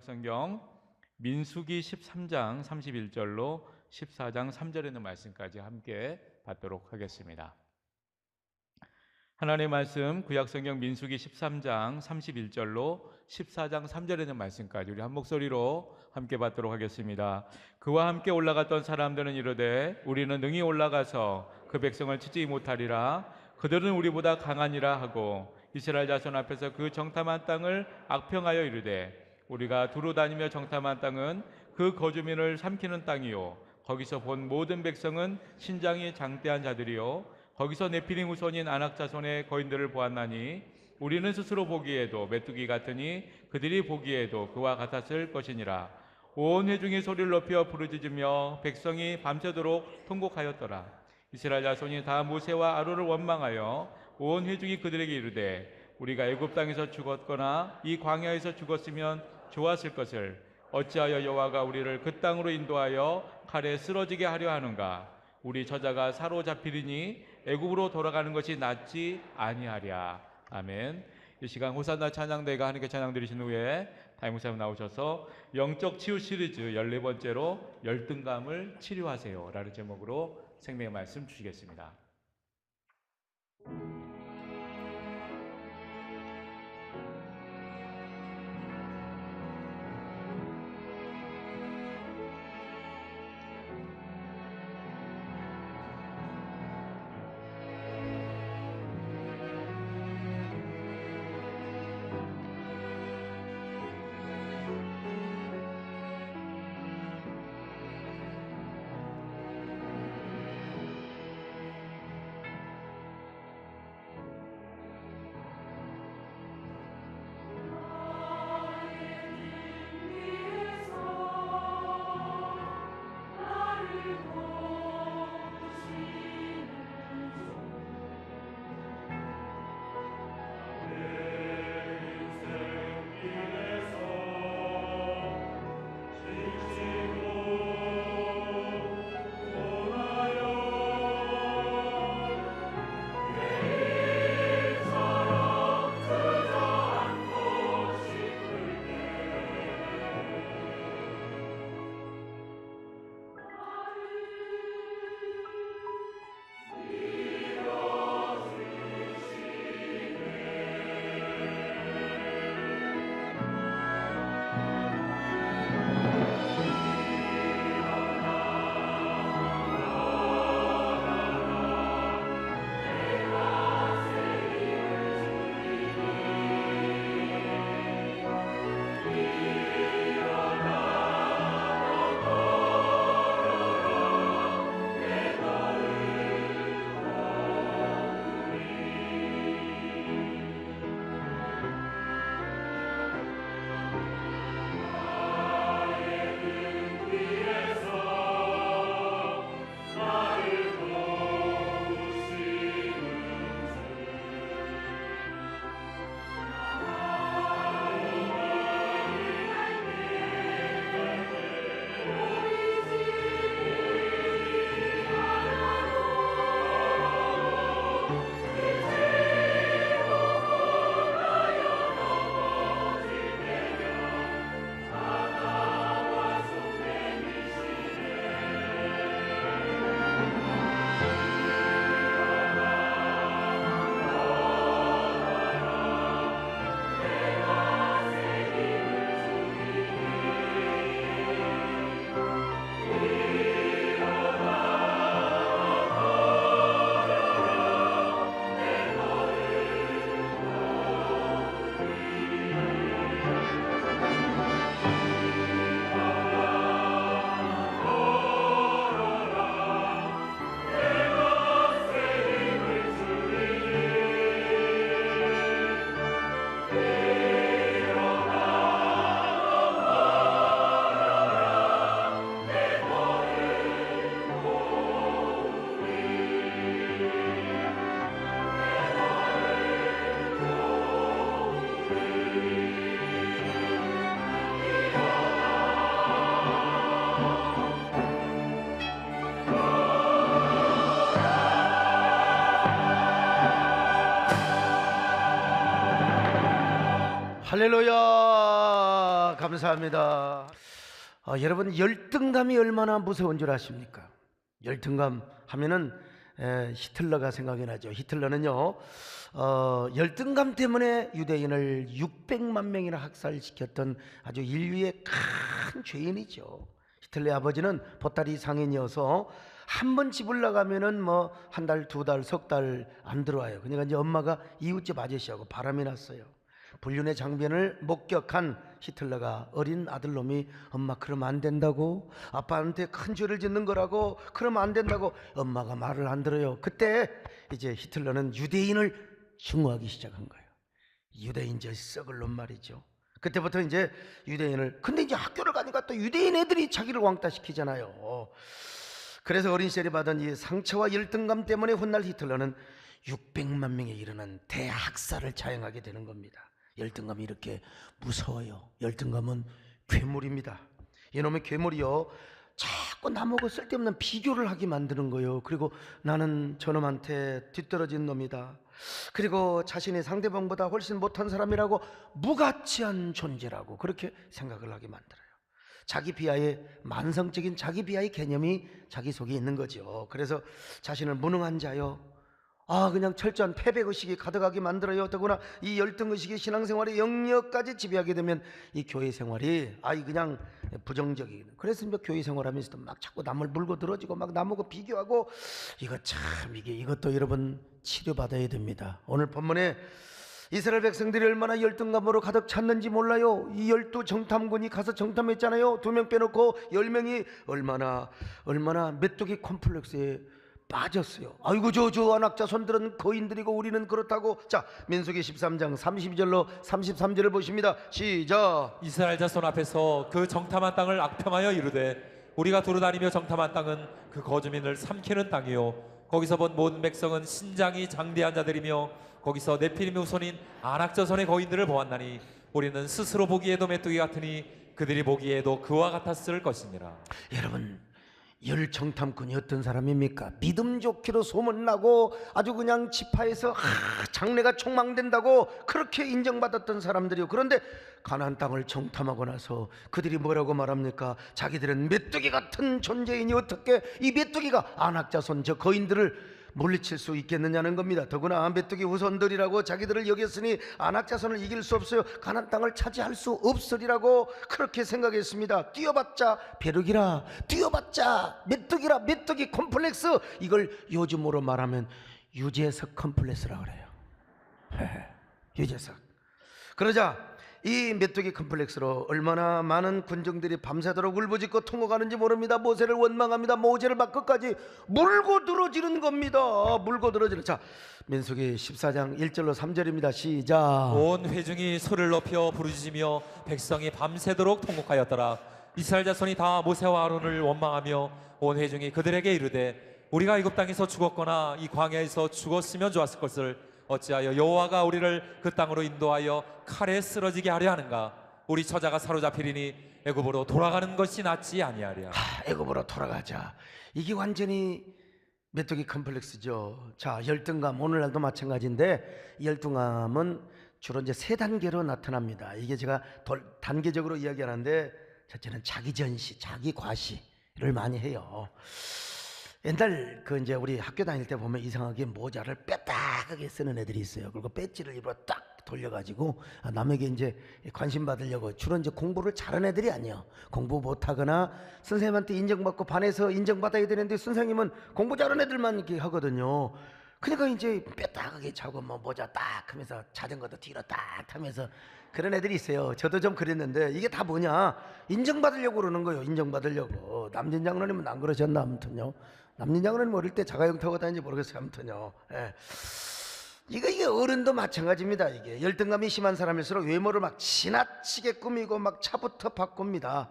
구약성경 민수기 13장 31절로 14장 3절에 있는 말씀까지 함께 받도록 하겠습니다. 하나님의 말씀 구약성경 민수기 13장 31절로 14장 3절에 있는 말씀까지 우리 한 목소리로 함께 받도록 하겠습니다. 그와 함께 올라갔던 사람들은 이르되 우리는 능히 올라가서 그 백성을 치지 못하리라. 그들은 우리보다 강하니라 하고 이스라엘 자손 앞에서 그 정탐한 땅을 악평하여 이르되 우리가 두루 다니며 정탐한 땅은 그 거주민을 삼키는 땅이요 거기서 본 모든 백성은 신장이 장대한 자들이요 거기서 네피림 후손인 아낙 자손의 거인들을 보았나니 우리는 스스로 보기에도 메뚜기 같으니 그들이 보기에도 그와 같았을 것이니라. 온 회중이 소리를 높여 부르짖으며 백성이 밤새도록 통곡하였더라. 이스라엘 자손이 다 모세와 아론을 원망하여 온 회중이 그들에게 이르되 우리가 애굽 땅에서 죽었거나 이 광야에서 죽었으면 좋았을 것을 어찌하여 여호와가 우리를 그 땅으로 인도하여 칼에 쓰러지게 하려 하는가? 우리 저자가 사로잡히리니 애굽으로 돌아가는 것이 낫지 아니하랴. 아멘. 이 시간 호산나 찬양대가 하나님께 찬양 드리신 후에 담임목사님 나오셔서 영적 치유 시리즈 14번째로 열등감을 치료하세요 라는 제목으로 생명의 말씀 주시겠습니다. 할렐루야. 감사합니다. 여러분, 열등감이 얼마나 무서운 줄 아십니까? 열등감 하면은 히틀러가 생각이 나죠. 히틀러는요, 열등감 때문에 유대인을 600만 명이나 학살시켰던 아주 인류의 큰 죄인이죠. 히틀러의 아버지는 보따리 상인이어서 한 번 집을 나가면은 뭐 한 달, 두 달, 석 달 안 들어와요. 그러니까 이제 엄마가 이웃집 아저씨하고 바람이 났어요. 불륜의 장면을 목격한 히틀러가 어린 아들놈이 엄마 그러면 안 된다고, 아빠한테 큰 죄를 짓는 거라고, 그러면 안 된다고 엄마가 말을 안 들어요. 그때 이제 히틀러는 유대인을 흉오하기 시작한 거예요. 유대인 저 썩을 놈 말이죠. 그때부터 이제 유대인을, 근데 이제 학교를 가니까 또 유대인 애들이 자기를 왕따시키잖아요. 그래서 어린 시절에 받은 이 상처와 열등감 때문에 훗날 히틀러는 600만 명에 이르는 대학살을 자행하게 되는 겁니다. 열등감이 이렇게 무서워요. 열등감은 괴물입니다. 이놈의 괴물이요, 자꾸 나보고 쓸데없는 비교를 하게 만드는 거예요. 그리고 나는 저놈한테 뒤떨어진 놈이다, 그리고 자신의 상대방보다 훨씬 못한 사람이라고, 무가치한 존재라고 그렇게 생각을 하게 만들어요. 자기 비하의, 만성적인 자기 비하의 개념이 자기 속에 있는 거죠. 그래서 자신을 무능한 자요, 그냥 철저한 패배의식이 가득하게 만들어요. 더구나 이 열등의식이 신앙생활의 영역까지 지배하게 되면 이 교회 생활이 그냥 부정적이에요. 그래서 뭐 교회 생활하면서도 막 자꾸 남을 물고 들어지고 막 남하고 비교하고, 이것도 여러분 치료받아야 됩니다. 오늘 본문에 이스라엘 백성들이 얼마나 열등감으로 가득 찼는지 몰라요. 이 12 정탐군이 가서 정탐했잖아요. 2명 빼놓고 10명이 얼마나 메뚜기 콤플렉스에 빠졌어요. 아이고 저 안악자손들은 거인들이고 우리는 그렇다고. 자, 민수기 13장 32절로 33절을 보십니다. 시작. 이스라엘 자손 앞에서 그 정탐한 땅을 악평하여 이르되 우리가 두루다니며 정탐한 땅은 그 거주민을 삼키는 땅이요 거기서 본 모든 백성은 신장이 장대한 자들이며 거기서 네피림의 후손인 안악자손의 거인들을 보았나니 우리는 스스로 보기에도 메뚜기 같으니 그들이 보기에도 그와 같았을 것이니라. 여러분, 열 정탐꾼이 어떤 사람입니까? 믿음 좋기로 소문나고 아주 그냥 지파에서 장래가 촉망된다고 그렇게 인정받았던 사람들이요. 그런데 가나안 땅을 정탐하고 나서 그들이 뭐라고 말합니까? 자기들은 메뚜기 같은 존재이니 어떻게 이 메뚜기가 안악자손 저 거인들을 물리칠 수 있겠느냐는 겁니다. 더구나 메뚜기 후손들이라고 자기들을 여겼으니 안악자손을 이길 수 없어요. 가나안 땅을 차지할 수 없으리라고 그렇게 생각했습니다. 뛰어봤자 벼룩이라, 뛰어봤자 메뚜기라, 메뚜기 콤플렉스. 이걸 요즘으로 말하면 유재석 콤플렉스라고 그래요. 유재석. 그러자 이 메뚜기 컴플렉스로 얼마나 많은 군중들이 밤새도록 울부짖고 통곡하는지 모릅니다. 모세를 원망합니다. 모세를 막 끝까지 물고 들어지는 겁니다. 물고 들어지는. 자, 민수기 14장 1절로 3절입니다. 시작. 온 회중이 소리를 높여 부르짖으며 백성이 밤새도록 통곡하였더라. 이스라엘 자손이 다 모세와 아론을 원망하며 온 회중이 그들에게 이르되 우리가 애굽 땅에서 죽었거나 이 광야에서 죽었으면 좋았을 것을 어찌하여 여호와가 우리를 그 땅으로 인도하여 칼에 쓰러지게 하려 하는가? 우리 처자가 사로잡히리니 애굽으로 돌아가는 것이 낫지 아니하랴. 애굽으로 돌아가자. 이게 완전히 메뚜기 컴플렉스죠. 자, 열등감 오늘날도 마찬가지인데 열등감은 주로 이제 세 단계로 나타납니다. 이게 제가 단계적으로 이야기하는데 첫째는 자기 전시, 자기 과시를 많이 해요. 옛날 이제 우리 학교 다닐 때 보면 이상하게 모자를 빼딱하게 쓰는 애들이 있어요. 그리고 배지를 입으로 딱 돌려가지고 남에게 이제 관심 받으려고. 주로 이제 공부를 잘하는 애들이 아니에요. 공부 못하거나 선생님한테 인정받고 반에서 인정받아야 되는데 선생님은 공부 잘하는 애들만 이렇게 하거든요. 그러니까 이제 빼딱하게 차고 뭐 모자 딱 하면서 자전거도 뒤로 딱 하면서 그런 애들이 있어요. 저도 좀 그랬는데 이게 다 뭐냐, 인정받으려고 그러는 거예요. 인정받으려고. 남진 장로님은 안 그러셨나? 아무튼요, 남진 장로님 어릴 때 자가용 타고 다니는지 모르겠어요. 아무튼요, 이게 어른도 마찬가지입니다. 이게 열등감이 심한 사람일수록 외모를 막 지나치게 꾸미고 막 차부터 바꿉니다.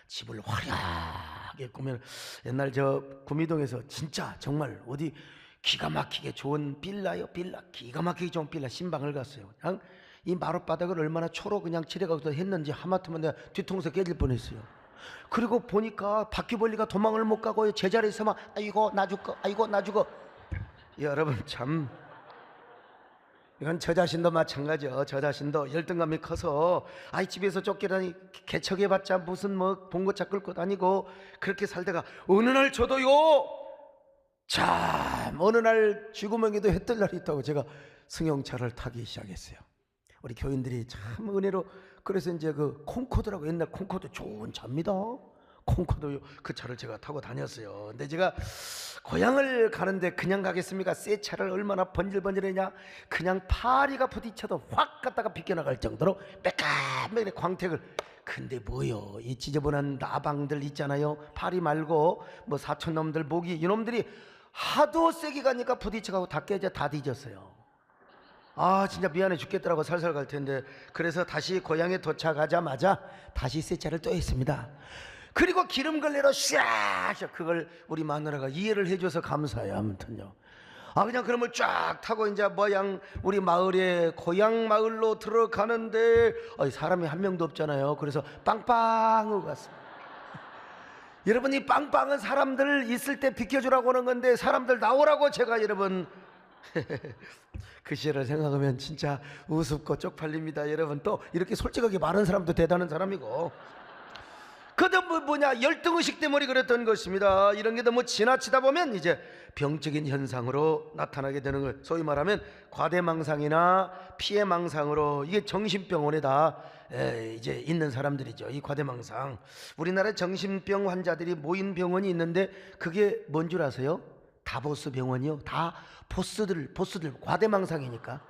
집을 화려하게 꾸며. 옛날 저 구미동에서 진짜 정말 어디 기가 막히게 좋은 빌라요, 빌라, 기가 막히게 좋은 빌라 신방을 갔어요. 그냥 이 마룻바닥을 얼마나 초로 그냥 칠해가지고 했는지 하마터면 내가 뒤통수 깨질 뻔했어요. 그리고 보니까 바퀴벌레가 도망을 못 가고 제자리에서 막 아이고 나 죽어, 아이고 나 죽어. 여러분 참 이건 저 자신도 마찬가지요. 저 자신도 열등감이 커서 아이 집에서 쫓겨다니 개척해봤자 무슨 뭐 봉고차 끌고 다니고 그렇게 살다가 어느 날 저도요 참 어느 날 쥐구멍에도 해 뜰 날이 있다고 제가 승용차를 타기 시작했어요. 우리 교인들이 참 은혜로 그래서 이제 그 콩코드라고 옛날 콩코드 좋은 차입니다. 콩코드 그 차를 제가 타고 다녔어요. 근데 제가 고향을 가는데 그냥 가겠습니까? 새 차를 얼마나 번질번질했냐. 그냥 파리가 부딪혀도 확 갔다가 비껴나갈 정도로 매끈매끈 광택을. 근데 뭐요, 이 지저분한 나방들 있잖아요. 파리 말고 뭐 사촌놈들 모기 이놈들이 하도 세게 가니까 부딪혀가고 다 깨져 다 뒤졌어요. 아 진짜 미안해 죽겠더라고. 살살 갈 텐데. 그래서 다시 고향에 도착하자마자 다시 새 차를 또 했습니다. 그리고 기름 걸레로 샥샥 그걸 우리 마누라가 이해를 해줘서 감사해요. 아무튼요. 아 그냥 그러면 쫙 타고 이제 모양 우리 마을에 고향 마을로 들어가는데 사람이 한 명도 없잖아요. 그래서 빵빵하고 갔습니다. 여러분 이 빵빵은 사람들 있을 때 비켜주라고 하는 건데 사람들 나오라고 제가 여러분 그 시절을 생각하면 진짜 우습고 쪽팔립니다. 여러분 또 이렇게 솔직하게 말하는 사람도 대단한 사람이고 그도 뭐냐 열등의식 때문에 그랬던 것입니다. 이런 게 너무 지나치다 보면 이제 병적인 현상으로 나타나게 되는 걸 소위 말하면 과대망상이나 피해망상으로 이게 정신병원에 다 이제 있는 사람들이죠. 이 과대망상. 우리나라에 정신병 환자들이 모인 병원이 있는데 그게 뭔 줄 아세요? 다보스 병원이요. 다 보스들 과대망상이니까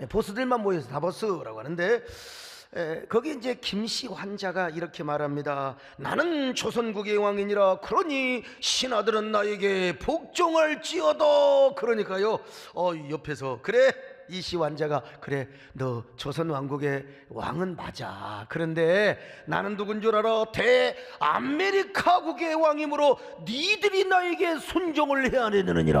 보스들만 모여서 다보스라고 하는데 거기 이제 김씨 환자가 이렇게 말합니다. 나는 조선국의 왕이니라 그러니 신하들은 나에게 복종할지어다. 그러니까요 옆에서 그래 이 씨 환자가 그래 너 조선 왕국의 왕은 맞아. 그런데 나는 누군 줄 알아? 대아메리카국의 왕이므로 니들이 나에게 순종을 해야 되느니라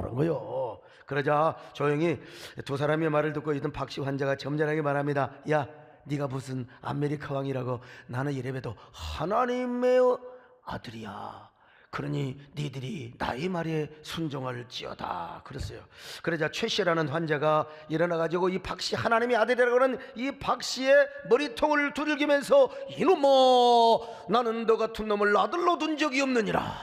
라는 거요. 그러자 조용히 두 사람의 말을 듣고 있던 박씨 환자가 점잖하게 말합니다. 야 네가 무슨 아메리카 왕이라고. 나는 이래봬도 하나님의 아들이야. 그러니 니들이 나의 말에 순종할지어다. 그랬어요. 그러자 최씨라는 환자가 일어나가지고 이 박씨 하나님의 아들이라고 하는 이 박씨의 머리통을 두들기면서 이놈아 나는 너 같은 놈을 아들로 둔 적이 없느니라.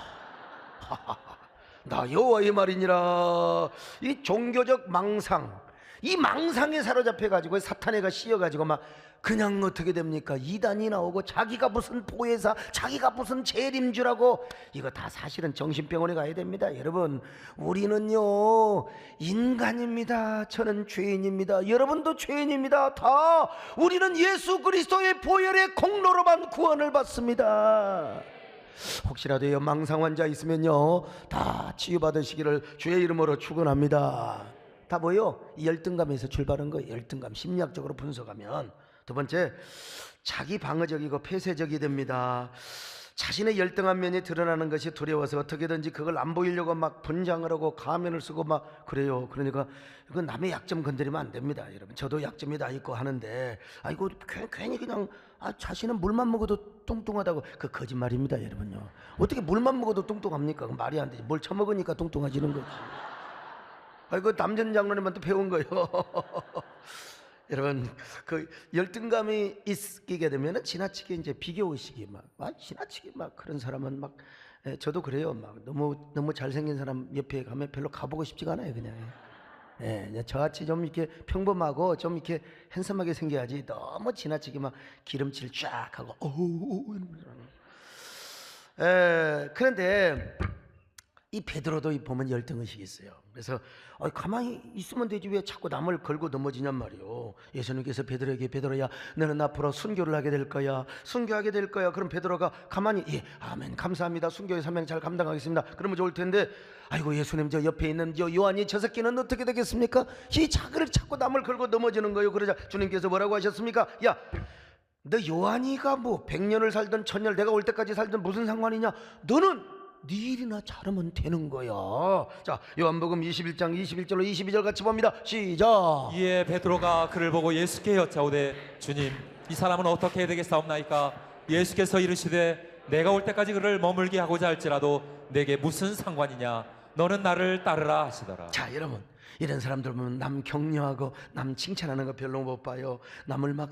나 여호와의 말이니라. 이 종교적 망상, 이 망상에 사로잡혀가지고 사탄애가 씌어가지고 막 그냥 어떻게 됩니까? 이단이 나오고 자기가 무슨 보혜사, 자기가 무슨 재림주라고. 이거 다 사실은 정신병원에 가야 됩니다. 여러분 우리는요 인간입니다. 저는 죄인입니다. 여러분도 죄인입니다. 다 우리는 예수 그리스도의 보혈의 공로로만 구원을 받습니다. 혹시라도 망상 환자 있으면요 다 치유받으시기를 주의 이름으로 축원합니다. 다 뭐요? 이 열등감에서 출발한 거예요. 열등감 심리학적으로 분석하면. 두 번째, 자기 방어적이고 폐쇄적이 됩니다. 자신의 열등한 면이 드러나는 것이 두려워서 어떻게든지 그걸 안 보이려고 막 분장을 하고 가면을 쓰고 막 그래요. 그러니까 이건 남의 약점 건드리면 안 됩니다. 여러분 저도 약점이 다 있고 하는데 아이고 괜히 그냥 자신은 물만 먹어도 뚱뚱하다고. 그 거짓말입니다. 여러분요. 어떻게 물만 먹어도 뚱뚱합니까? 말이 안 되지. 뭘 처먹으니까 뚱뚱해지는 거지. 아이고 남전 장로님한테 배운 거요. 여러분 그 열등감이 있게 되면은 지나치게 이제 비교 의식이 막 지나치게 막 그런 사람은 막 저도 그래요. 막 너무 잘생긴 사람 옆에 가면 별로 가보고 싶지가 않아요. 그냥 저같이 좀 이렇게 평범하고 좀 이렇게 핸섬하게 생겨야지. 너무 지나치게 막 기름칠 쫙 하고 그런데 이 베드로도 보면 열등의식이 있어요. 그래서 가만히 있으면 되지 왜 자꾸 남을 걸고 넘어지냔 말이요. 예수님께서 베드로에게 베드로야 너는 앞으로 순교를 하게 될 거야. 순교하게 될 거야. 그럼 베드로가 가만히 예 아멘 감사합니다. 순교의 사명 잘 감당하겠습니다. 그러면 좋을 텐데 아이고 예수님 저 옆에 있는 저 요한이 저 새끼는 어떻게 되겠습니까? 이 자그를 자꾸 남을 걸고 넘어지는 거예요. 그러자 주님께서 뭐라고 하셨습니까? 야 너 요한이가 뭐 100년을 살든 1000년 내가 올 때까지 살든 무슨 상관이냐. 너는 네 일이나 잘하면 되는 거야. 자 요한복음 21장 21절로 22절 같이 봅니다. 시작. 이에 베드로가 그를 보고 예수께 여짜오되 주님 이 사람은 어떻게 해야 되겠사옵나이까. 예수께서 이르시되 내가 올 때까지 그를 머물게 하고자 할지라도 내게 무슨 상관이냐. 너는 나를 따르라 하시더라. 자, 여러분, 이런 사람들 보면 남 격려하고 남 칭찬하는 거 별로 못 봐요. 남을 막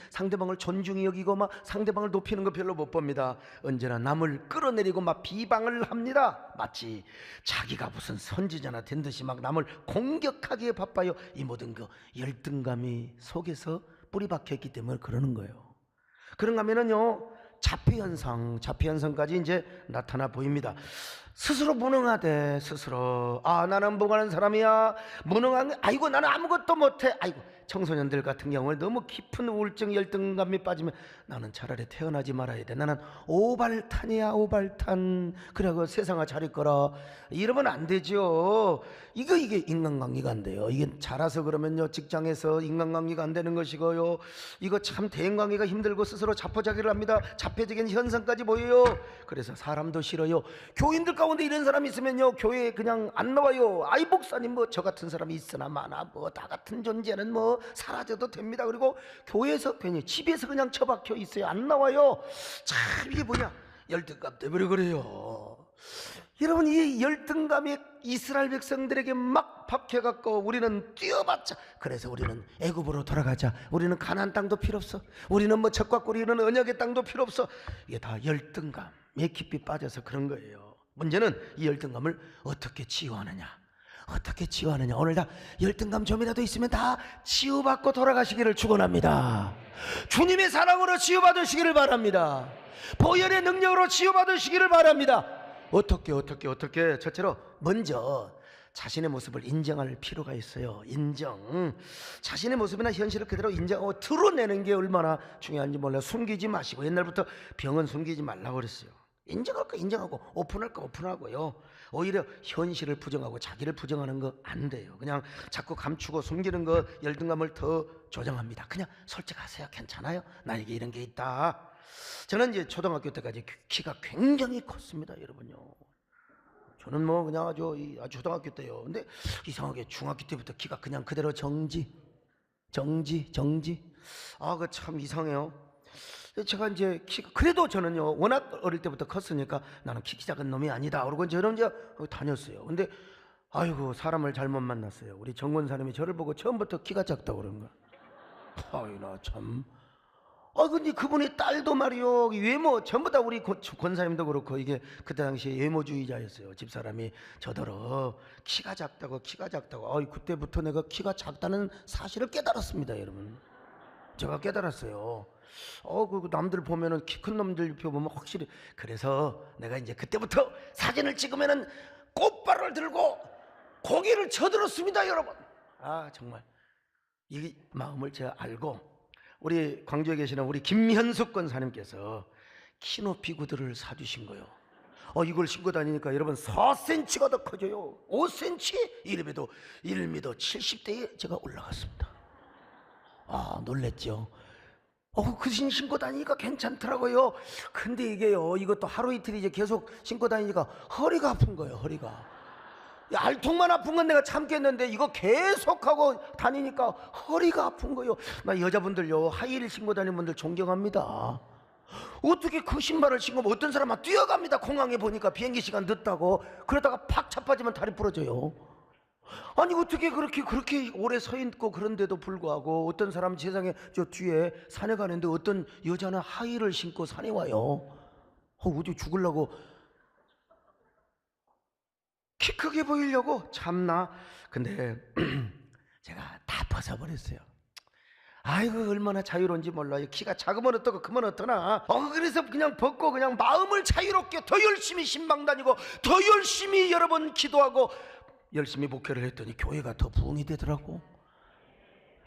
상대방을 존중히 여기고 막 상대방을 높이는 거 별로 못 봅니다. 언제나 남을 끌어내리고 막 비방을 합니다. 마치 자기가 무슨 선지자나 된 듯이 막 남을 공격하기에 바빠요. 이 모든 그 열등감이 속에서 뿌리 박혀 있기 때문에 그러는 거예요. 그런가 하면은요, 자폐현상까지 이제 나타나 보입니다. 스스로 무능하대. 스스로 나는 무능한 사람이야. 무능한 아이고 나는 아무것도 못해. 아이고, 청소년들 같은 경우는 너무 깊은 우울증 열등감이 빠지면 나는 차라리 태어나지 말아야 돼. 나는 오발탄이야, 오발탄. 그래고 세상아 잘 있거라. 이러면 안 되죠. 이게 인간관계가 안 돼요. 이게 자라서 그러면요, 직장에서 인간관계가 안 되는 것이고요. 이거 참 대인관계가 힘들고 스스로 자포자기를 합니다. 자폐적인 현상까지 보여요. 그래서 사람도 싫어요. 교인들 가운데 이런 사람이 있으면요, 교회에 그냥 안 나와요. 아이 목사님 뭐 저 같은 사람이 있으나 마나 뭐 다 같은 존재는 뭐 사라져도 됩니다. 그리고 교회에서 괜히 집에서 그냥 처박혀 있어요. 안 나와요. 참 이게 뭐냐, 열등감 때문에 그래요. 여러분, 이 열등감이 이스라엘 백성들에게 막 박혀갖고 우리는 뛰어봤자, 그래서 우리는 애굽으로 돌아가자. 우리는 가나안 땅도 필요 없어. 우리는 뭐 적과 꿀이는 언약의 땅도 필요 없어. 이게 다 열등감에 깊이 빠져서 그런 거예요. 문제는 이 열등감을 어떻게 치유하느냐. 어떻게 치유하느냐. 오늘 다 열등감 좀이라도 있으면 다 치유받고 돌아가시기를 축원합니다. 주님의 사랑으로 치유받으시기를 바랍니다. 보혈의 능력으로 치유받으시기를 바랍니다. 어떻게 첫째로 먼저 자신의 모습을 인정할 필요가 있어요. 인정. 자신의 모습이나 현실을 그대로 인정하고 드러내는 게 얼마나 중요한지 몰라요. 숨기지 마시고. 옛날부터 병은 숨기지 말라고 그랬어요. 인정할 거 인정하고 오픈할 거 오픈하고요. 오히려 현실을 부정하고 자기를 부정하는 거 안 돼요. 그냥 자꾸 감추고 숨기는 거 열등감을 더 조장합니다. 그냥 솔직하세요. 괜찮아요. 나에게 이런 게 있다. 저는 이제 초등학교 때까지 키가 굉장히 컸습니다, 여러분요. 저는 뭐 그냥 아주 초등학교 때요. 근데 이상하게 중학교 때부터 키가 그냥 그대로 정지. 그 참 이상해요. 제가 이제 키가, 그래도 저는요, 워낙 어릴 때부터 컸으니까 나는 키 작은 놈이 아니다. 그러고 저는 이제 다녔어요. 근데 아이고, 사람을 잘못 만났어요. 우리 정권사님이 저를 보고 처음부터 키가 작다고 그런 거야. 아이, 나 참. 근데 그분의 딸도 말이요, 외모 전부 다 우리 권사님도 그렇고 이게 그때 당시에 외모주의자였어요. 집사람이 저더러 키가 작다고. 그때부터 내가 키가 작다는 사실을 깨달았습니다, 여러분. 제가 깨달았어요. 그 남들 보면은 키 큰 놈들 보면 확실히. 그래서 내가 이제 그때부터 사진을 찍으면은 꽃발을 들고 고개를 쳐들었습니다, 여러분. 정말 이 마음을 제가 알고, 우리 광주에 계시는 우리 김현숙 권사님께서 키높이 구두를 사주신 거예요. 이걸 신고 다니니까 여러분 4cm가 더 커져요. 5cm? 이래봬도 1m 70대에 제가 올라갔습니다. 놀랬죠. 그 신고 다니니까 괜찮더라고요. 근데 이게요, 이것도 하루 이틀 이제 계속 신고 다니니까 허리가 아픈 거예요. 허리가. 알통만 아픈 건 내가 참겠는데 이거 계속하고 다니니까 허리가 아픈 거예요. 나 여자분들요, 하이힐 신고 다니는 분들 존경합니다. 어떻게 그 신발을 신고 어떤 사람은 뛰어갑니다. 공항에 보니까 비행기 시간 늦다고. 그러다가 팍 차빠지면 다리 부러져요. 아니 어떻게 그렇게 오래 서 있고, 그런데도 불구하고 어떤 사람 세상에 저 뒤에 산에 가는데 어떤 여자는 하이힐을 신고 산에 와요. 어디 죽으려고, 키 크게 보이려고. 참나. 근데 제가 다 벗어버렸어요. 아이고, 얼마나 자유로운지 몰라요. 키가 작으면 어떠고 크면 어떠나. 그래서 그냥 벗고 그냥 마음을 자유롭게 더 열심히 신방 다니고 더 열심히 여러 번 기도하고 열심히 목회를 했더니 교회가 더 부흥이 되더라고.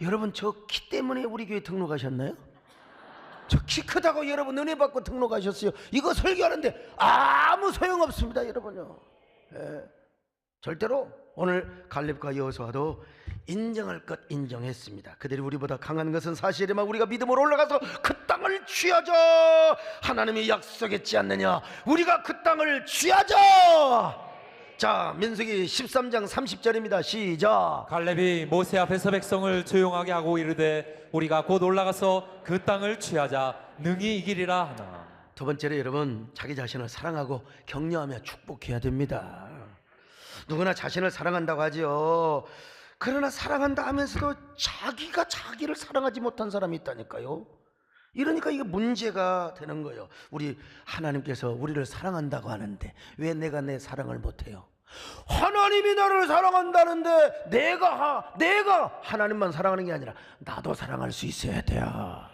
여러분, 저 키 때문에 우리 교회 등록하셨나요? 저 키 크다고 여러분 은혜 받고 등록하셨어요. 이거 설교하는데 아무 소용없습니다, 여러분요. 절대로. 오늘 갈렙과 여호수아도 인정할 것 인정했습니다. 그들이 우리보다 강한 것은 사실이지만 우리가 믿음으로 올라가서 그 땅을 취하자. 하나님이 약속했지 않느냐. 우리가 그 땅을 취하자. 자, 민수기 13장 30절입니다. 시작. 갈렙이 모세 앞에서 백성을 조용하게 하고 이르되 우리가 곧 올라가서 그 땅을 취하자. 능히 이기리라 하나. 두 번째로 여러분, 자기 자신을 사랑하고 격려하며 축복해야 됩니다. 누구나 자신을 사랑한다고 하죠. 그러나 사랑한다 하면서도 자기가 자기를 사랑하지 못한 사람이 있다니까요. 이러니까 이게 문제가 되는 거예요. 우리 하나님께서 우리를 사랑한다고 하는데 왜 내가 내 사랑을 못해요? 하나님이 나를 사랑한다는데 내가 하나님만 사랑하는 게 아니라 나도 사랑할 수 있어야 돼요.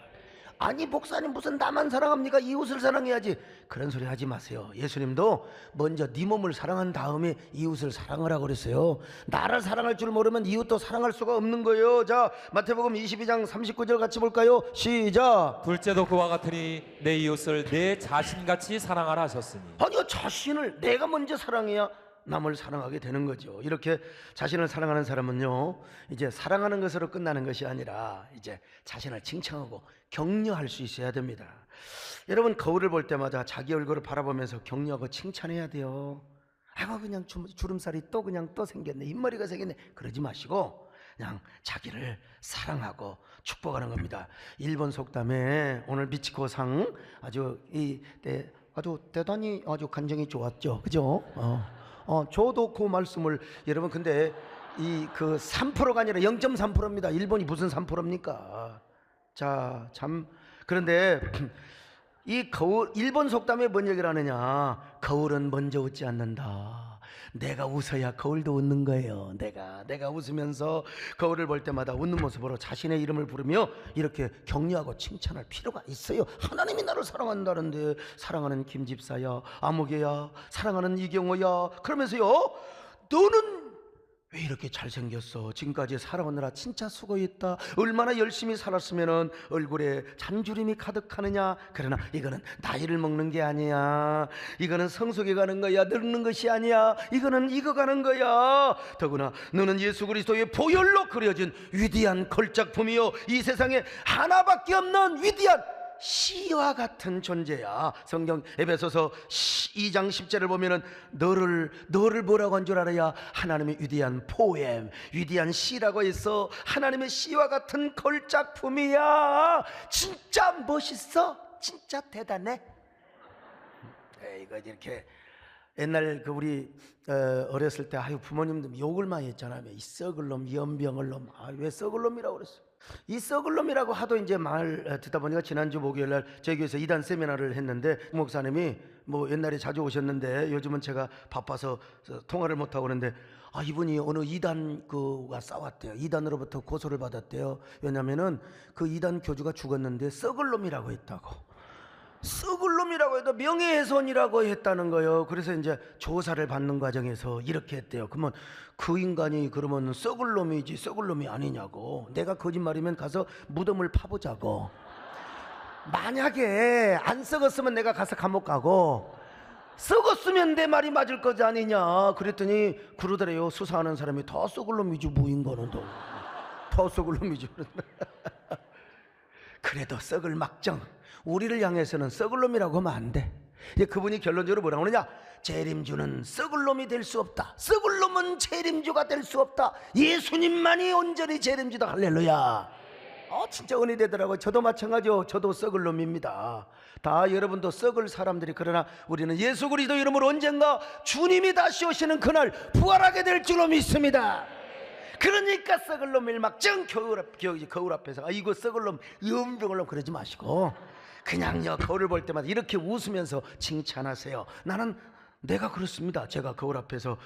아니 목사님 무슨 나만 사랑합니까? 이웃을 사랑해야지. 그런 소리 하지 마세요. 예수님도 먼저 네 몸을 사랑한 다음에 이웃을 사랑하라고 그랬어요. 나를 사랑할 줄 모르면 이웃도 사랑할 수가 없는 거예요. 자, 마태복음 22장 39절 같이 볼까요? 시작. 둘째도 그와 같으니 내 이웃을 내 자신같이 사랑하라 하셨으니. 아니요, 자신을 내가 먼저 사랑해야 남을 사랑하게 되는 거죠. 이렇게 자신을 사랑하는 사람은요, 이제 사랑하는 것으로 끝나는 것이 아니라 이제 자신을 칭찬하고 격려할 수 있어야 됩니다. 여러분, 거울을 볼 때마다 자기 얼굴을 바라보면서 격려하고 칭찬해야 돼요. 아이고 그냥 주름살이 또 생겼네, 흰머리가 생겼네, 그러지 마시고 그냥 자기를 사랑하고 축복하는 겁니다. 일본 속담에 오늘 미치코상 아주 아주 대단히 아주 감정이 좋았죠, 그죠? 저도 그 말씀을 여러분, 근데 이 그 3%가 아니라 0.3%입니다. 일본이 무슨 3%입니까? 자, 참. 그런데 이 거울, 일본 속담에 뭔 얘기를 하느냐? 거울은 먼저 웃지 않는다. 내가 웃어야 거울도 웃는 거예요. 내가 웃으면서 거울을 볼 때마다 웃는 모습으로 자신의 이름을 부르며 이렇게 격려하고 칭찬할 필요가 있어요. 하나님이 나를 사랑한다는데, 사랑하는 김집사야, 아무개야, 사랑하는 이경호야, 그러면서요, 너는 왜 이렇게 잘생겼어? 지금까지 살아오느라 진짜 수고했다. 얼마나 열심히 살았으면 얼굴에 잔주림이 가득하느냐. 그러나 이거는 나이를 먹는 게 아니야. 이거는 성숙해 가는 거야. 늙는 것이 아니야. 이거는 익어가는 거야. 더구나 너는 예수 그리스도의 보혈로 그려진 위대한 걸작품이요, 이 세상에 하나밖에 없는 위대한 시와 같은 존재야. 성경 에베소서 2장 10절을 보면은 너를 뭐라고 한 줄 알아야? 하나님의 위대한 포엠, 위대한 시라고 해서 하나님의 시와 같은 걸작품이야. 진짜 멋있어. 진짜 대단해. 이거 이렇게 옛날 그 우리 어렸을 때 아유 부모님들 욕을 많이 했잖아요. 이 썩을 놈, 연병을 놈. 왜 썩을 놈이라고 그랬어? 이 썩을 놈이라고 하도 이제 말 듣다 보니까 지난주 목요일날 저희 교회에서 이단 세미나를 했는데, 목사님이 뭐 옛날에 자주 오셨는데 요즘은 제가 바빠서 통화를 못하고 그러는데, 이분이 어느 이단 그가 싸웠대요. 이단으로부터 고소를 받았대요. 왜냐면은 그 이단 교주가 죽었는데 썩을 놈이라고 했다고. 썩을 놈이라고 해도 명예훼손이라고 했다는 거예요. 그래서 이제 조사를 받는 과정에서 이렇게 했대요. 그러면 그 인간이 그러면 썩을 놈이지 썩을 놈이 아니냐고. 내가 거짓말이면 가서 무덤을 파보자고. 만약에 안 썩었으면 내가 가서 감옥 가고, 썩었으면 내 말이 맞을 거지 아니냐. 그랬더니 그러더래요. 수사하는 사람이 더 썩을 놈이지 뭐 인간은 더 썩을 놈이지. 그래도 썩을 막정, 우리를 향해서는 썩을 놈이라고 하면 안 돼. 그분이 결론적으로 뭐라고 하느냐? 재림주는 썩을 놈이 될 수 없다. 썩을 놈은 재림주가 될 수 없다. 예수님만이 온전히 재림주다. 할렐루야. 진짜 은혜 되더라고요. 저도 마찬가지요. 저도 썩을 놈입니다. 다 여러분도 썩을 사람들이. 그러나 우리는 예수 그리스도 이름으로 언젠가 주님이 다시 오시는 그날 부활하게 될 줄로 믿습니다. 그러니까 썩을 놈 일막정 거울 앞에서 이거 썩을 놈, 연병을 놈 그러지 마시고 그냥요, 거울을 볼 때마다 이렇게 웃으면서 칭찬하세요. 나는 내가 그렇습니다. 제가 거울 앞에서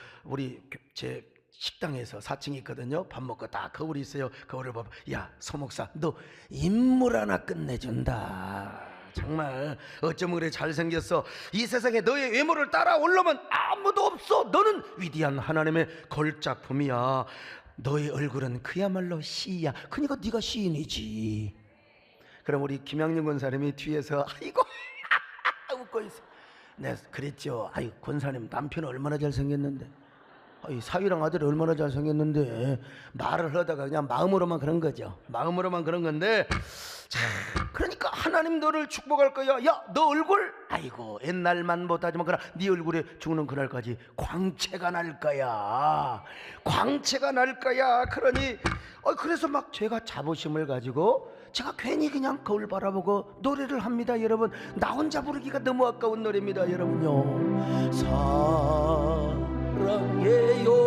제 식당에서 4층이 있거든요. 밥 먹고 딱 거울이 있어요. 거울을 보면 야, 서목사 너 인물 하나 끝내준다. 정말 어쩌면 그래 잘생겼어. 이 세상에 너의 외모를 따라 올라오면 아무도 없어. 너는 위대한 하나님의 걸작품이야. 너의 얼굴은 그야말로 시야. 그러니까 네가 시인이지. 그럼 우리 김양림 권사님이 뒤에서 아이고 웃고 있어. 네, 그랬죠. 아이 권사님 남편 얼마나 잘생겼는데, 사위랑 아들이 얼마나 잘생겼는데, 말을 하다가 그냥 마음으로만 그런 거죠. 마음으로만 그런 건데, 자, 그러니까 하나님 너를 축복할 거야. 야, 너 얼굴 아이고 옛날만 못하지만 그러나 네 얼굴에 죽는 그날까지 광채가 날 거야. 광채가 날 거야. 그러니 그래서 막 제가 자부심을 가지고 제가 괜히 그냥 거울 바라보고 노래를 합니다. 여러분, 나 혼자 부르기가 너무 아까운 노래입니다. 여러분요, 사랑해요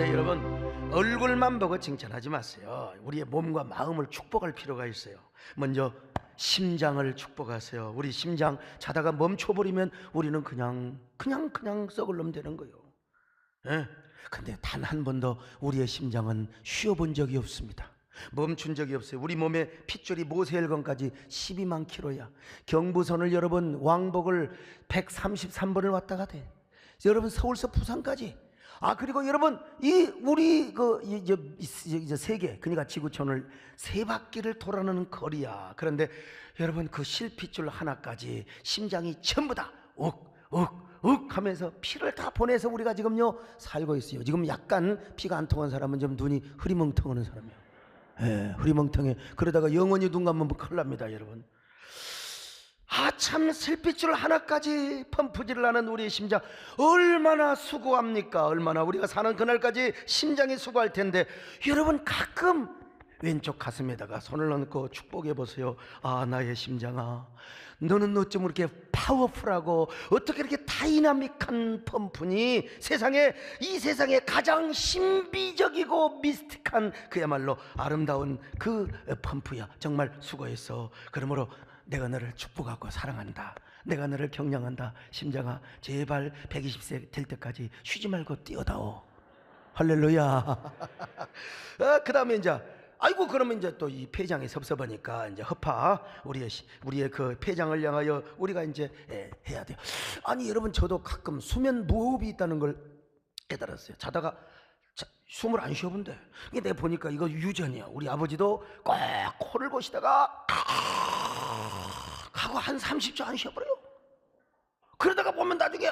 그런데 여러분, 얼굴만 보고 칭찬하지 마세요. 우리의 몸과 마음을 축복할 필요가 있어요. 먼저 심장을 축복하세요. 우리 심장 자다가 멈춰버리면 우리는 그냥 썩을 놈 되는 거예요. 예? 근데 단 한 번도 우리의 심장은 쉬어본 적이 없습니다. 멈춘 적이 없어요. 우리 몸의 핏줄이 모세혈관까지 12만 킬로야. 경부선을 여러분, 왕복을 133번을 왔다가 돼. 여러분, 서울서 부산까지. 그리고 여러분, 우리 이제 세계, 그러니까 지구촌을 세 바퀴를 돌아가는 거리야. 그런데 여러분, 그 실핏줄 하나까지 심장이 전부 다 욱 하면서 피를 다 보내서 우리가 지금요 살고 있어요. 지금 약간 피가 안 통한 사람은 좀 눈이 흐리멍텅하는 사람이에요. 예, 흐리멍텅해. 그러다가 영원히 눈 감으면 큰일 납니다, 여러분. 참, 실핏줄 하나까지 펌프질을 하는 우리의 심장 얼마나 수고합니까? 얼마나 우리가 사는 그날까지 심장이 수고할 텐데, 여러분, 가끔 왼쪽 가슴에다가 손을 얹고 축복해 보세요. 나의 심장아, 너는 어쩜 그렇게 파워풀하고 어떻게 이렇게 다이나믹한 펌프니? 이 세상에 가장 신비적이고 미스틱한 그야말로 아름다운 그 펌프야. 정말 수고했어. 그러므로 내가 너를 축복하고 사랑한다. 내가 너를 경량한다. 심장아, 제발 120세 될 때까지 쉬지 말고 뛰어다오. 할렐루야. 그 다음에 이제 그러면 이제 또 이 폐장이 섭섭하니까 이제 허파, 우리의 그 폐장을 향하여 우리가 이제 해야 돼요. 여러분, 저도 가끔 수면 무호흡이 있다는 걸 깨달았어요. 자다가 숨을 안 쉬어본대. 이게 내가 보니까 이거 유전이야. 우리 아버지도 꼭 코를 고시다가 하고 한 30초 안 쉬어버려요. 그러다가 보면 나중에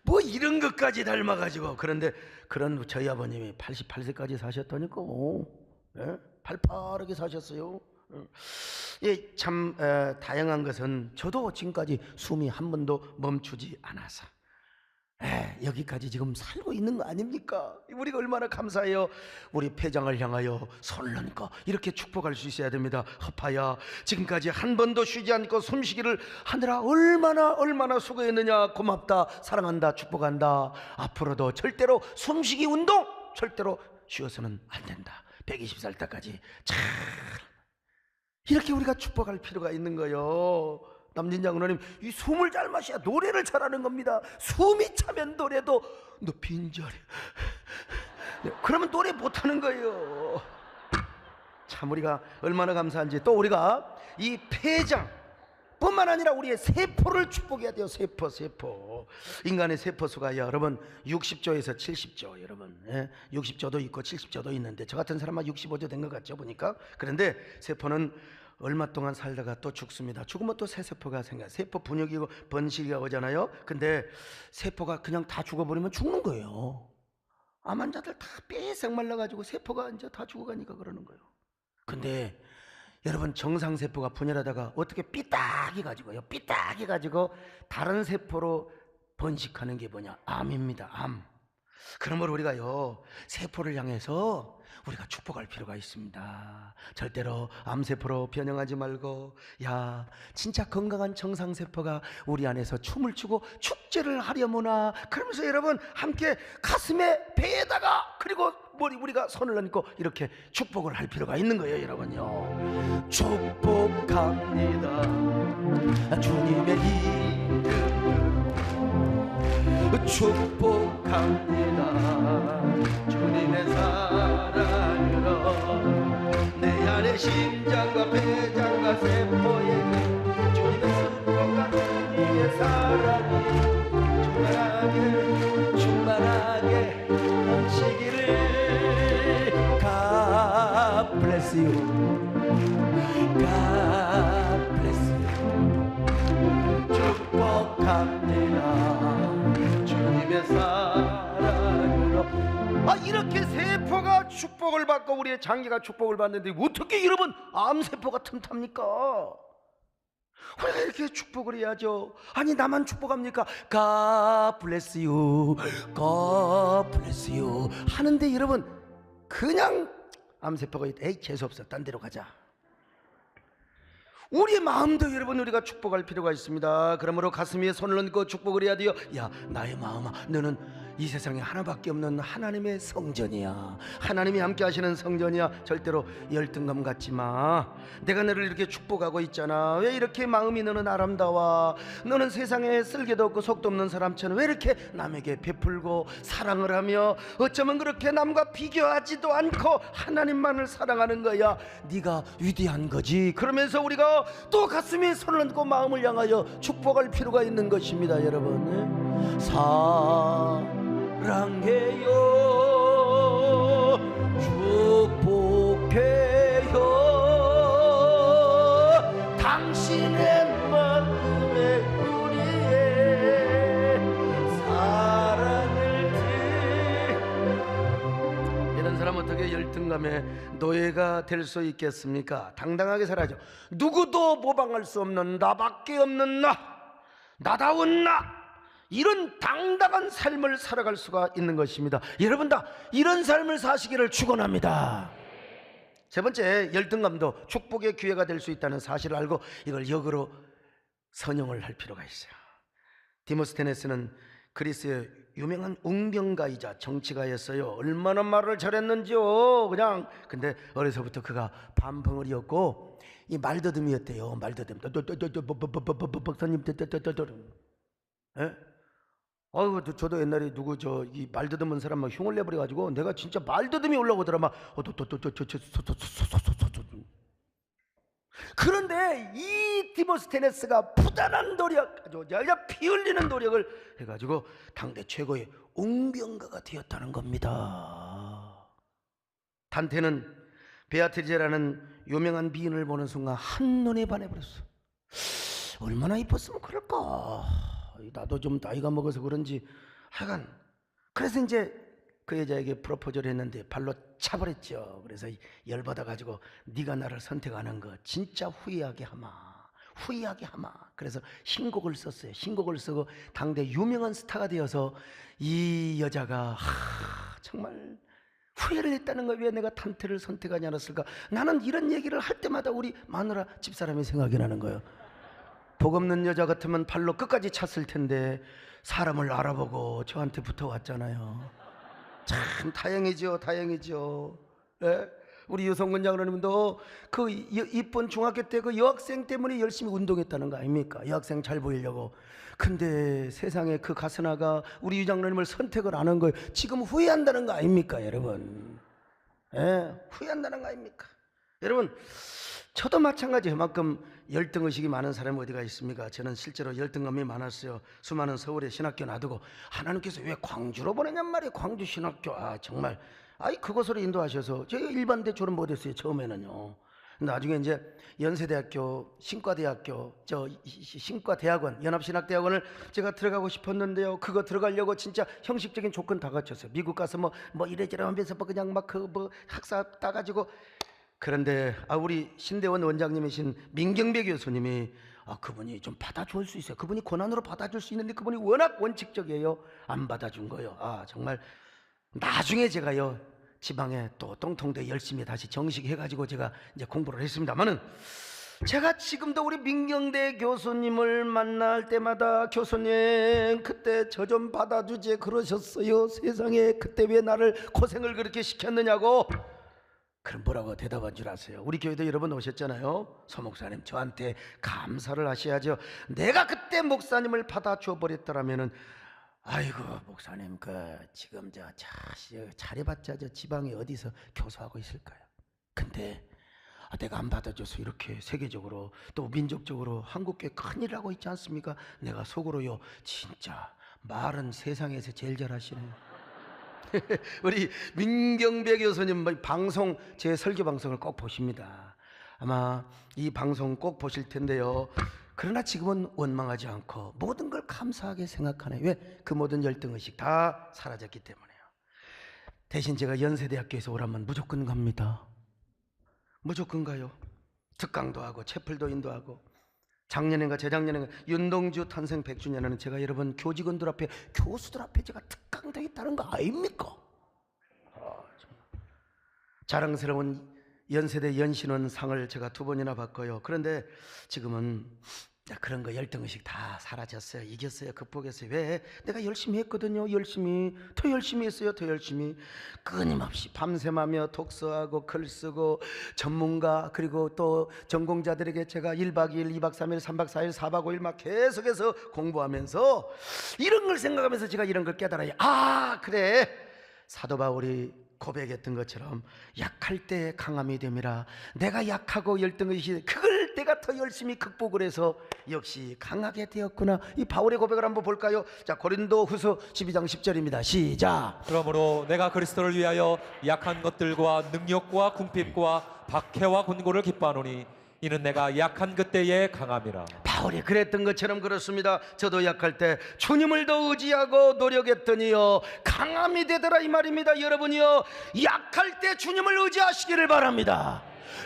뭐 이런 것까지 닮아가지고. 그런데 그런 저희 아버님이 88세까지 사셨다니까. 예? 팔팔하게 사셨어요. 예, 참 다양한 것은 저도 지금까지 숨이 한 번도 멈추지 않아서 여기까지 지금 살고 있는 거 아닙니까? 우리가 얼마나 감사해요. 우리 폐장을 향하여 손을 얹고 이렇게 축복할 수 있어야 됩니다. 허파야, 지금까지 한 번도 쉬지 않고 숨쉬기를 하느라 얼마나 수고했느냐. 고맙다, 사랑한다, 축복한다. 앞으로도 절대로 숨쉬기 운동 절대로 쉬어서는 안 된다. 120살 때까지 잘 이렇게 우리가 축복할 필요가 있는 거예요. 남진 장로님, 이 숨을 잘 마셔야 노래를 잘하는 겁니다. 숨이 차면 노래도 너 빈자리. 그러면 노래 못하는 거예요. 참, 우리가 얼마나 감사한지. 또 우리가 이 폐장 뿐만 아니라 우리의 세포를 축복해야 돼요. 세포. 인간의 세포수가 여러분 60조에서 70조. 여러분 60조도 있고 70조도 있는데 저 같은 사람은 65조 된 것 같죠, 보니까. 그런데 세포는 얼마 동안 살다가 또 죽습니다. 죽으면 또 새 세포가 생겨요. 세포 분열이고 번식이 오잖아요. 근데 세포가 그냥 다 죽어버리면 죽는 거예요. 암 환자들 다 삐쩍 말라가지고 세포가 이제 다 죽어가니까 그러는 거예요. 근데 여러분, 정상세포가 분열하다가 어떻게 삐딱이 가지고 다른 세포로 번식하는 게 뭐냐? 암입니다. 암. 그러므로 우리가요, 세포를 향해서 우리가 축복할 필요가 있습니다. 절대로 암세포로 변형하지 말고, 진짜 건강한 정상세포가 우리 안에서 춤을 추고 축제를 하려무나. 그러면서 여러분 함께 가슴에 배에다가 그리고 우리가 손을 얹고 이렇게 축복을 할 필요가 있는 거예요, 여러분요. 축복합니다, 주님의 이름. 축복합니다, 주님의 사랑으로. 내 안의 심장과 폐장과 세포에 주님의 축복과 주님의 사랑이 충만하게 넘치기를. God bless you. God bless you. 축복합니다, 주님의 사랑으로. 이렇게 세포가 축복을 받고 우리의 장기가 축복을 받는데 어떻게 여러분 암세포가 틈탑니까? 우리가 이렇게 축복을 해야죠. 나만 축복합니까? God bless you, God bless you 하는데 여러분 그냥 암세포가 재수없어, 딴 데로 가자. 우리의 마음도 여러분 우리가 축복할 필요가 있습니다. 그러므로 가슴 위에 손을 얹고 축복을 해야 돼요. 나의 마음아, 너는 이 세상에 하나밖에 없는 하나님의 성전이야. 하나님이 함께 하시는 성전이야. 절대로 열등감 갖지 마. 내가 너를 이렇게 축복하고 있잖아. 왜 이렇게 마음이 너는 아름다워? 너는 세상에 쓸개도 없고 속도 없는 사람처럼 왜 이렇게 남에게 베풀고 사랑을 하며 어쩌면 그렇게 남과 비교하지도 않고 하나님만을 사랑하는 거야. 네가 위대한 거지. 그러면서 우리가 또 가슴에 손을 얹고 마음을 향하여 축복할 필요가 있는 것입니다. 여러분, 사랑해요, 축복해요, 당신의 마음에 우리의 사랑을 이런 사람 어떻게 열등감에 노예가 될 수 있겠습니까? 당당하게 살아야죠. 누구도 모방할 수 없는 나밖에 없는 나다운 나, 이런 당당한 삶을 살아갈 수가 있는 것입니다. 여러분 다 이런 삶을 사시기를 축원합니다. 세 번째, 열등감도 축복의 기회가 될 수 있다는 사실을 알고 이걸 역으로 선용을 할 필요가 있어요. 디모스테네스는 그리스의 유명한 웅변가이자 정치가였어요. 얼마나 말을 잘했는지요. 근데 어려서부터 그가 반벙어리였고 이 말더듬이었대요. 말더듬. 박사님, 아유, 저도 옛날에 누구 이 말더듬은 사람 막 흉을 내버려 가지고 내가 진짜 말더듬이 올라오더라. 막 그런데 이 디모스테네스가 부단한 노력, 아주 피 흘리는 노력을 해가지고 당대 최고의 웅변가가 되었다는 겁니다. 단테는 베아트리제라는 유명한 미인을 보는 순간 한눈에 반해버렸어. 얼마나 이뻤으면 그럴까. 나도 좀 나이가 먹어서 그런지 하여간 그래서 이제 그 여자에게 프로포즈를 했는데 발로 차버렸죠. 그래서 열받아가지고 네가 나를 선택하는 거 진짜 후회하게 하마. 그래서 신곡을 썼어요. 신곡을 쓰고 당대 유명한 스타가 되어서 이 여자가 정말 후회를 했다는 거예요. 왜 내가 탄테를 선택하지 않았을까. 나는 이런 얘기를 할 때마다 우리 마누라 집사람이 생각이 나는 거예요. 복 없는 여자 같으면 발로 끝까지 찼을 텐데 사람을 알아보고 저한테 붙어왔잖아요. 참 다행이죠. 예? 우리 유성근 장로님도 그 이쁜 중학교 때 그 여학생 때문에 열심히 운동했다는 거 아닙니까? 여학생 잘 보이려고. 근데 세상에 그 가스나가 우리 유 장로님을 선택을 안 한 거예요. 지금 후회한다는 거 아닙니까, 여러분? 예? 후회한다는 거 아닙니까? 여러분, 저도 마찬가지. 그만큼 열등의식이 많은 사람이 어디가 있습니까? 저는 실제로 열등감이 많았어요. 수많은 서울의 신학교 놔두고 하나님께서 왜 광주로 보내냔 말이에요. 광주 신학교. 정말 그곳으로 인도하셔서 제가 일반대 졸업 못했어요. 처음에는요. 나중에 이제 연세대학교, 신과대학교, 신과대학원, 연합신학대학원을 제가 들어가고 싶었는데요. 그거 들어가려고 진짜 형식적인 조건 다 갖췄어요. 미국 가서 뭐 이래저래 하면서 그냥 막 학사 따가지고. 그런데 우리 신대원 원장님이신 민경배 교수님이 그분이 좀 받아줄 수 있어요. 그분이 권한으로 받아줄 수 있는데 그분이 워낙 원칙적이에요. 안 받아준 거예요. 정말 나중에 제가요 지방에 또 똥통대 열심히 다시 정식해가지고 제가 이제 공부를 했습니다만은, 제가 지금도 우리 민경대 교수님을 만날 때마다 교수님 그때 저 좀 받아주지 그러셨어요. 세상에 그때 왜 나를 고생을 그렇게 시켰느냐고. 그럼 뭐라고 대답한 줄 아세요? 우리 교회도 여러분 오셨잖아요. 서 목사님 저한테 감사를 하셔야죠. 내가 그때 목사님을 받아줘 버렸더라면은 아이고 목사님 지금 잘해봤자 저 지방에 어디서 교수하고 있을까요? 근데 내가 안 받아줘서 이렇게 세계적으로 또 민족적으로 한국교회 큰일 하고 있지 않습니까? 내가 속으로요 진짜 말은 세상에서 제일 잘하시네요. 우리 민경배 교수님 방송, 제 설교 방송을 꼭 보십니다. 아마 이 방송 꼭 보실 텐데요. 그러나 지금은 원망하지 않고 모든 걸 감사하게 생각하네. 왜? 그 모든 열등의식 다 사라졌기 때문에요. 대신 제가 연세대학교에서 오라면 무조건 갑니다. 무조건 가요. 특강도 하고 채플도 인도하고. 작년인가 재작년인가 윤동주 탄생 100주년에는 제가 여러분 교직원들 앞에, 교수들 앞에 제가 특강도 했다는 거 아닙니까? 자랑스러운 연세대 연신원 상을 제가 2번이나 받고요. 그런데 지금은 자, 그런 거 열등의식 다 사라졌어요. 이겼어요. 극복했어요. 왜? 내가 열심히 했거든요. 더 열심히 했어요. 더 열심히 끊임없이 밤샘하며 독서하고 글 쓰고 전문가 그리고 또 전공자들에게 제가 1박 2일 2박 3일 3박 4일 4박 5일 막 계속해서 공부하면서 이런 걸 생각하면서 제가 이런 걸 깨달아요. 아, 그래, 사도 바울이 고백했던 것처럼 약할 때 강함이 됨이라. 내가 약하고 열등의식, 그걸 내가 더 열심히 극복을 해서 역시 강하게 되었구나. 이 바울의 고백을 한번 볼까요? 자, 고린도후서 12장 10절입니다. 시작. 그러므로 내가 그리스도를 위하여 약한 것들과 능력과 궁핍과 박해와 곤고를 기뻐하노니 이는 내가 약한 그때의 강함이라. 바울이 그랬던 것처럼 그렇습니다. 저도 약할 때 주님을 더 의지하고 노력했더니요 강함이 되더라 이 말입니다. 여러분이요 약할 때 주님을 의지하시기를 바랍니다.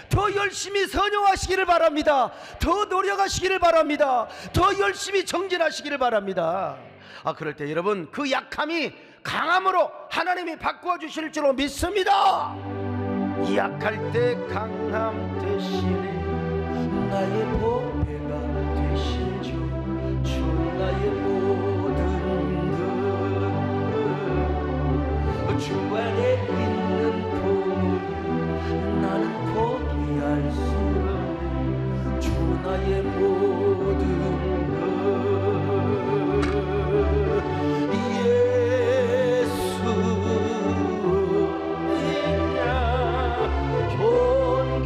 더 열심히 선용하시기를 바랍니다. 더 노력하시기를 바랍니다. 더 열심히 정진하시기를 바랍니다. 아, 그럴 때 여러분 그 약함이 강함으로 하나님이 바꾸어 주실 줄로 믿습니다. 약할 때 강함 대신에 나의 보배가 되신 주 나의 모든 것 주 안에 있는 복을 나는 포기할 수 없네. 주 나의 모든 것 예수 이냐 존귀하니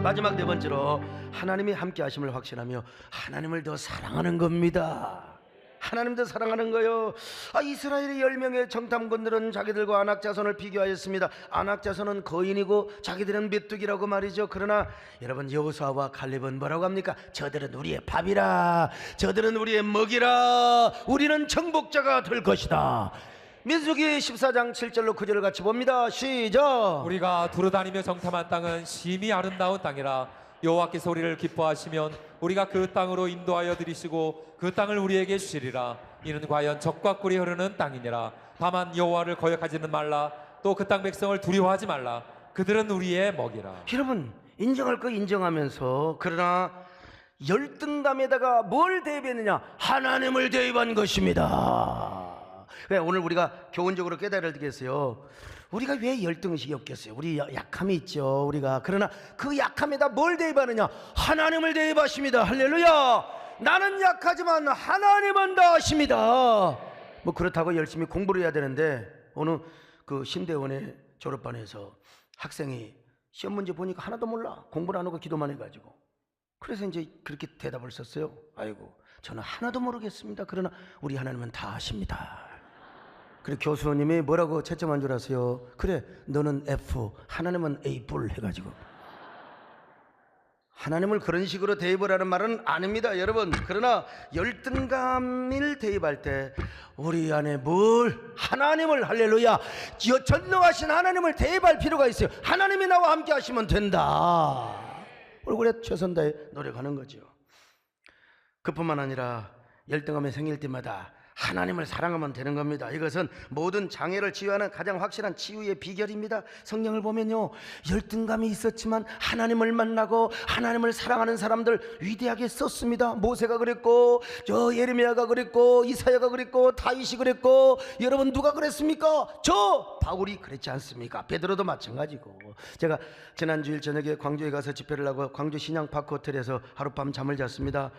마지막 네 번째로 하나님이 함께 하심을 확신하며 하나님을 더 사랑하는 겁니다. 하나님 더 사랑하는 거요. 이스라엘의 10명의 정탐꾼들은 자기들과 아낙 자손을 비교하였습니다. 아낙 자손은 거인이고 자기들은 메뚜기라고 말이죠. 그러나 여러분 여호수아와 갈렙은 뭐라고 합니까? 저들은 우리의 밥이라, 저들은 우리의 먹이라, 우리는 정복자가 될 것이다. 민수기 14장 7절로 9절을 같이 봅니다. 시작. 우리가 두루다니며 정탐한 땅은 심히 아름다운 땅이라. 여호와께서 우리를 기뻐하시면 우리가 그 땅으로 인도하여 들이시고 그 땅을 우리에게 주시리라. 이는 과연 적과 꿀이 흐르는 땅이니라. 다만 여호와를 거역하지는 말라. 또 그 땅 백성을 두려워하지 말라. 그들은 우리의 먹이라. 여러분 인정할 거 인정하면서 그러나 열등감에다가 뭘 대입했느냐? 하나님을 대입한 것입니다. 오늘 우리가 교훈적으로 깨달아야 되겠어요. 우리가 왜 열등의식이 없겠어요? 우리 약함이 있죠. 우리가 그러나 그 약함에다 뭘 대입하느냐? 하나님을 대입하십니다. 할렐루야. 나는 약하지만 하나님은 다 하십니다. 뭐 그렇다고 열심히 공부를 해야 되는데 어느 그 신대원의 졸업반에서 학생이 시험 문제 보니까 하나도 몰라. 공부를 안 하고 기도만 해가지고. 그래서 이제 그렇게 대답을 썼어요. 아이고 저는 하나도 모르겠습니다. 그러나 우리 하나님은 다 아십니다. 그래 교수님이 뭐라고 채점한 줄 아세요? 그래 너는 F 하나님은 A 뿔 해가지고. 하나님을 그런 식으로 대입을 하는 말은 아닙니다 여러분. 그러나 열등감을 대입할 때 우리 안에 뭘 하나님을 할렐루야 전능하신 하나님을 대입할 필요가 있어요. 하나님이 나와 함께 하시면 된다. 얼굴에 최선 다해 노력하는 거죠. 그뿐만 아니라 열등감이 생길 때마다 하나님을 사랑하면 되는 겁니다. 이것은 모든 장애를 치유하는 가장 확실한 치유의 비결입니다. 성경을 보면요 열등감이 있었지만 하나님을 만나고 하나님을 사랑하는 사람들 위대하게 썼습니다. 모세가 그랬고 저 예레미야가 그랬고 이사야가 그랬고 다윗이 그랬고 여러분 누가 그랬습니까? 저 바울이 그랬지 않습니까? 베드로도 마찬가지고. 제가 지난주일 저녁에 광주에 가서 집회를 하고 광주 신양파크 호텔에서 하룻밤 잠을 잤습니다.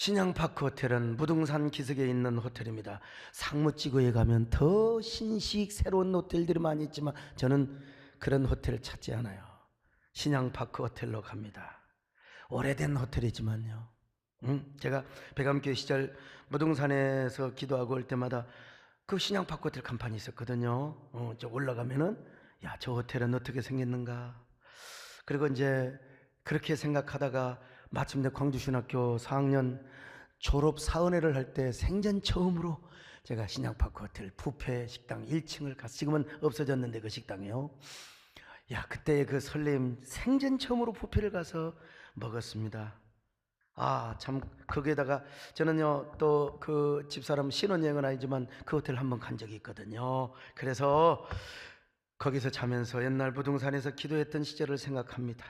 신양파크 호텔은 무등산 기슭에 있는 호텔입니다. 상무지구에 가면 더 신식 새로운 호텔들이 많이 있지만 저는 그런 호텔을 찾지 않아요. 신양파크 호텔로 갑니다. 오래된 호텔이지만요. 제가 백암교회 시절 무등산에서 기도하고 올 때마다 그 신양파크 호텔 간판이 있었거든요. 저 올라가면은 야, 저 호텔은 어떻게 생겼는가. 그리고 이제 그렇게 생각하다가 마침내 광주신학교 4학년 졸업 사은회를 할 때 생전 처음으로 제가 신양파크 호텔 뷔페 식당 1층을 가서 지금은 없어졌는데 그 식당이요. 야 그때의 그 설렘 생전 처음으로 뷔페를 가서 먹었습니다. 참 거기에다가 저는요 또 그 집사람 신혼여행은 아니지만 그 호텔 한번 간 적이 있거든요. 그래서 거기서 자면서 옛날 부동산에서 기도했던 시절을 생각합니다.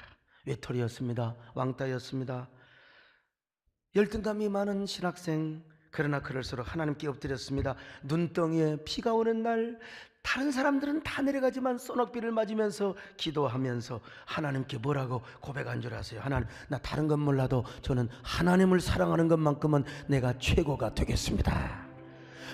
외톨이였습니다. 왕따였습니다. 열등감이 많은 신학생, 그러나 그럴수록 하나님께 엎드렸습니다. 눈덩이에 비가 오는 날 다른 사람들은 다 내려가지만 소낙비를 맞으면서 기도하면서 하나님께 뭐라고 고백한 줄 아세요? 하나님, 나 다른 건 몰라도 저는 하나님을 사랑하는 것만큼은 내가 최고가 되겠습니다.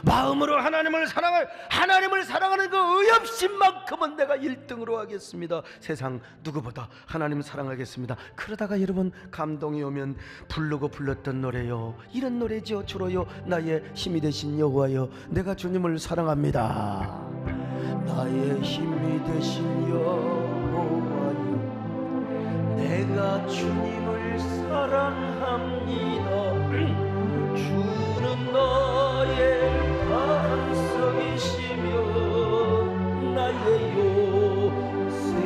마음으로 하나님을 사랑하는 그 의협심만큼은 내가 1등으로 하겠습니다. 세상 누구보다 하나님 사랑하겠습니다. 그러다가 여러분 감동이 오면 부르고 불렀던 노래요, 이런 노래죠. 주로요, 나의 힘이 되신 여호와여, 내가 주님을 사랑합니다. 나의 힘이 되신 여호와여, 내가 주님을 사랑합니다. 주는 나의 반석이시며 나의 요새시여,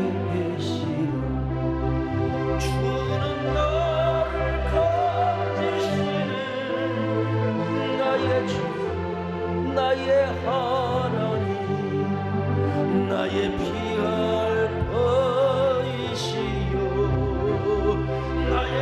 주는 나를 건지시는 나의 주, 나의 하나님, 나의 피할 터이시여, 나의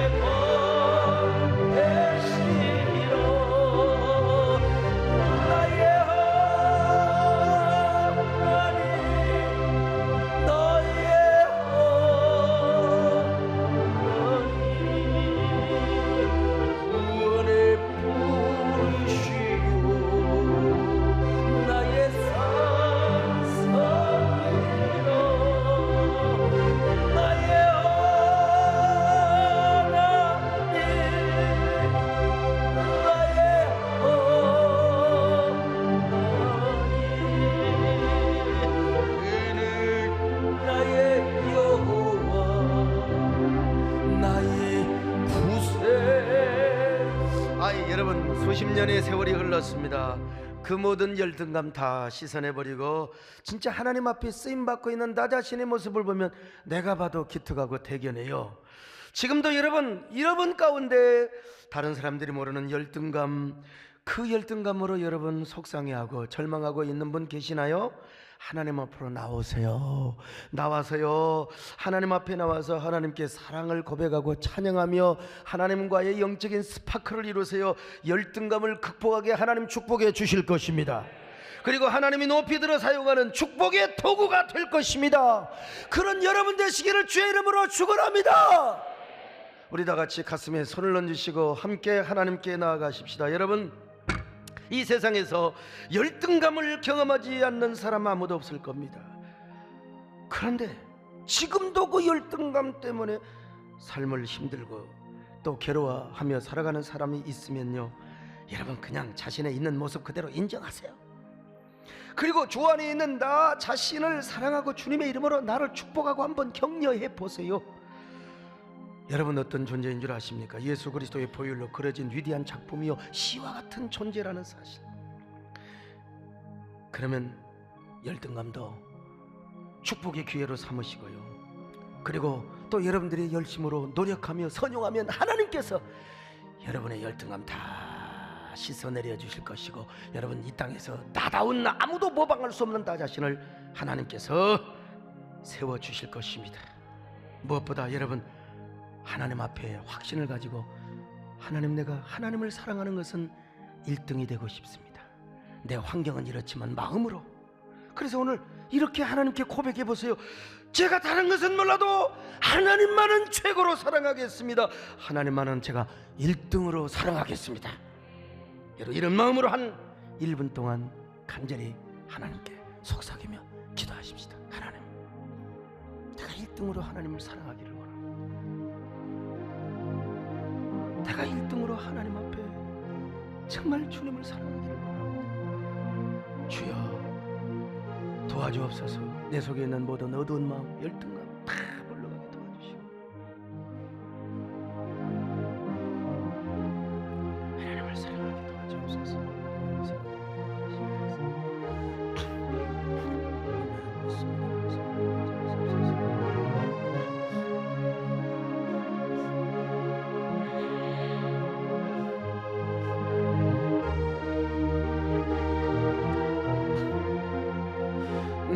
여러분, 수십 년의 세월이 흘렀습니다. 그 모든 열등감 다 씻어내버리고 진짜 하나님 앞에 쓰임받고 있는 나 자신의 모습을 보면 내가 봐도 기특하고 대견해요. 지금도 여러분 가운데 다른 사람들이 모르는 열등감, 그 열등감으로 여러분 속상해하고 절망하고 있는 분 계시나요? 하나님 앞으로 나오세요. 나와서요, 하나님 앞에 나와서 하나님께 사랑을 고백하고 찬양하며 하나님과의 영적인 스파크를 이루세요. 열등감을 극복하게 하나님 축복해 주실 것입니다. 그리고 하나님이 높이 들어 사용하는 축복의 도구가 될 것입니다. 그런 여러분 되시기를 주의 이름으로 축원합니다. 우리 다 같이 가슴에 손을 얹으시고 함께 하나님께 나아가십시다. 여러분, 이 세상에서 열등감을 경험하지 않는 사람 아무도 없을 겁니다. 그런데 지금도 그 열등감 때문에 삶을 힘들고 또 괴로워하며 살아가는 사람이 있으면요, 여러분 그냥 자신의 있는 모습 그대로 인정하세요. 그리고 주 안에 있는 나 자신을 사랑하고 주님의 이름으로 나를 축복하고 한번 격려해 보세요. 여러분 어떤 존재인 줄 아십니까? 예수 그리스도의 보혈로 그려진 위대한 작품이요, 시와 같은 존재라는 사실. 그러면 열등감도 축복의 기회로 삼으시고요, 그리고 또 여러분들이 열심으로 노력하며 선용하면 하나님께서 여러분의 열등감 다 씻어내려 주실 것이고, 여러분 이 땅에서 나다운 아무도 모방할 수 없는 나 자신을 하나님께서 세워주실 것입니다. 무엇보다 여러분 하나님 앞에 확신을 가지고, 하나님, 내가 하나님을 사랑하는 것은 1등이 되고 싶습니다. 내 환경은 이렇지만 마음으로. 그래서 오늘 이렇게 하나님께 고백해 보세요. 제가 다른 것은 몰라도 하나님만은 최고로 사랑하겠습니다. 하나님만은 제가 1등으로 사랑하겠습니다. 여러분 이런 마음으로 한 1분 동안 간절히 하나님께 속삭이며 기도하십시다. 하나님, 내가 1등으로 하나님을 사랑하기를 원합니다. 내가 1등으로 하나님 앞에 정말 주님을 사랑하기를 원합니다. 주여 도와주옵소서. 내 속에 있는 모든 어두운 마음, 열등감 다 물러가게 도와주시고, 하나님을 사랑하게 도와주옵소서.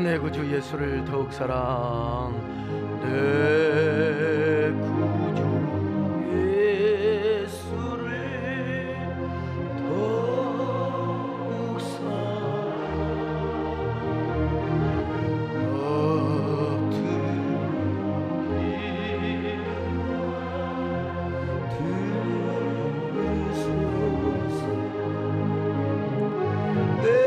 내 구주 예수를 더욱 사랑 내 구주 예수를 더욱 내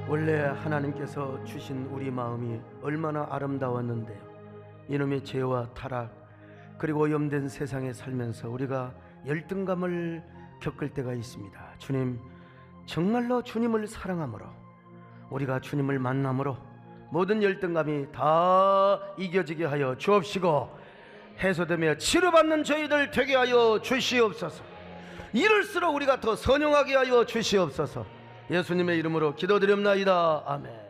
원래 하나님께서 주신 우리 마음이 얼마나 아름다웠는데요. 이놈의 죄와 타락 그리고 오염된 세상에 살면서 우리가 열등감을 겪을 때가 있습니다. 주님, 정말로 주님을 사랑함으로 우리가 주님을 만남으로 모든 열등감이 다 이겨지게 하여 주옵시고 해소되며 치료받는 저희들 되게 하여 주시옵소서. 이럴수록 우리가 더 선용하게 하여 주시옵소서. 예수님의 이름으로 기도드립나이다. 아멘.